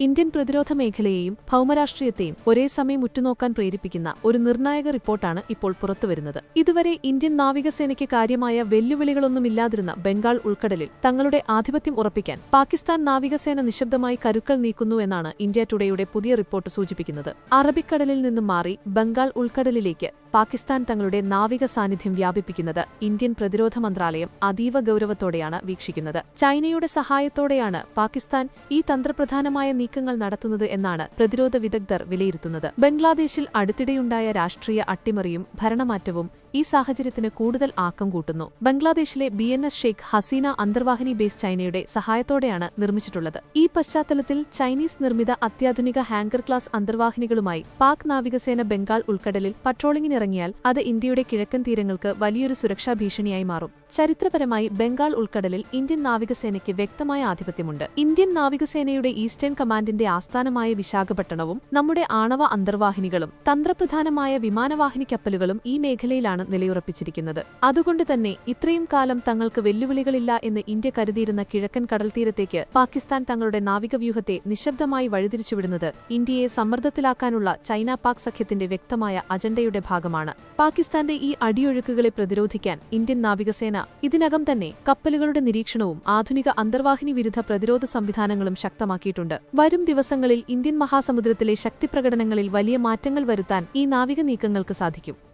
Indian പ്രതിരോധ മേഖലയെയും ഭൗമരാഷ്ട്രീയത്തെയും ഒരേ സമയം ഉറ്റുനോക്കാൻ പ്രേരിപ്പിക്കുന്ന ഒരു നിർണായക റിപ്പോർട്ടാണ് ഇപ്പോൾ പുറത്തുവരുന്നത്. ഇതുവരെ ഇന്ത്യൻ നാവികസേനയ്ക്ക് കാര്യമായ വെല്ലുവിളികളൊന്നുമില്ലാതിരുന്ന ബംഗാൾ ഉൾക്കടലിൽ തങ്ങളുടെ ആധിപത്യം ഉറപ്പിക്കാൻ പാകിസ്ഥാൻ നാവികസേന നിശബ്ദമായി കരുക്കൾ നീക്കുന്നു എന്നാണ് ഇന്ത്യ ടുഡേയുടെ പുതിയ റിപ്പോർട്ട് സൂചിപ്പിക്കുന്നത്. അറബിക്കടലിൽ നിന്നും മാറി ബംഗാൾ ഉൾക്കടലിലേക്ക് പാകിസ്ഥാൻ തങ്ങളുടെ നാവിക സാന്നിധ്യം വ്യാപിപ്പിക്കുന്നത് ഇന്ത്യൻ പ്രതിരോധ മന്ത്രാലയം അതീവ ഗൌരവത്തോടെയാണ് വീക്ഷിക്കുന്നത്. ചൈനയുടെ സഹായത്തോടെയാണ് പാകിസ്ഥാൻ ഈ തന്ത്രപ്രധാനമായ നീക്കങ്ങൾ നടത്തുന്നത് എന്നാണ് പ്രതിരോധ വിദഗ്ധർ വിലയിരുത്തുന്നത്. ബംഗ്ലാദേശിൽ അടുത്തിടെയുണ്ടായ രാഷ്ട്രീയ അട്ടിമറിയും ഭരണമാറ്റവും ഈ സാഹചര്യത്തിന് കൂടുതൽ ആക്കം കൂട്ടുന്നു. ബംഗ്ലാദേശിലെ BNS ഷെയ്ഖ് ഹസീന അന്തർവാഹിനി ബേസ് ചൈനയുടെ സഹായത്തോടെയാണ് നിർമ്മിച്ചിട്ടുള്ളത്. ഈ പശ്ചാത്തലത്തിൽ ചൈനീസ് നിർമ്മിത അത്യാധുനിക ഹാങ്കർ ക്ലാസ് അന്തർവാഹിനികളുമായി പാക് നാവികസേന ബംഗാൾ ഉൾക്കടലിൽ പട്രോളിംഗിനിറങ്ങിയാൽ അത് ഇന്ത്യയുടെ കിഴക്കൻ തീരങ്ങൾക്ക് വലിയൊരു സുരക്ഷാ ഭീഷണിയായി മാറും. ചരിത്രപരമായി ബംഗാൾ ഉൾക്കടലിൽ ഇന്ത്യൻ നാവികസേനയ്ക്ക് വ്യക്തമായ ആധിപത്യമുണ്ട്. ഇന്ത്യൻ നാവികസേനയുടെ ഈസ്റ്റേൺ കമാൻഡിന്റെ ആസ്ഥാനമായ വിശാഖപട്ടണവും നമ്മുടെ ആണവ അന്തർവാഹിനികളും തന്ത്രപ്രധാനമായ വിമാനവാഹിനി കപ്പലുകളും ഈ മേഖലയിലാണ് നിലയുറപ്പിച്ചിരിക്കുന്നത്. അതുകൊണ്ട് തന്നെ ഇത്രയും കാലം തങ്ങൾക്ക് വെല്ലുവിളികളില്ല എന്ന് ഇന്ത്യ കരുതിയിരുന്ന കിഴക്കൻ കടൽത്തീരത്തേക്ക് പാകിസ്ഥാൻ തങ്ങളുടെ നാവികവ്യൂഹത്തെ നിശബ്ദമായി വഴിതിരിച്ചുവിടുന്നത് ഇന്ത്യയെ സമ്മർദ്ദത്തിലാക്കാനുള്ള ചൈന പാക് സഖ്യത്തിന്റെ വ്യക്തമായ അജണ്ടയുടെ ഭാഗമാണ്. പാകിസ്ഥാന്റെ ഈ അടിയൊഴുക്കുകളെ പ്രതിരോധിക്കാൻ ഇന്ത്യൻ നാവികസേന ഇതിനകം തന്നെ കപ്പലുകളുടെ നിരീക്ഷണവും ആധുനിക അന്തർവാഹിനി വിരുദ്ധ പ്രതിരോധ സംവിധാനങ്ങളും ശക്തമാക്കിയിട്ടുണ്ട്. വരും ദിവസങ്ങളിൽ ഇന്ത്യൻ മഹാസമുദ്രത്തിലെ ശക്തിപ്രകടനങ്ങളിൽ വലിയ മാറ്റങ്ങൾ വരുത്താൻ ഈ നാവിക നീക്കങ്ങൾക്ക് സാധിക്കും.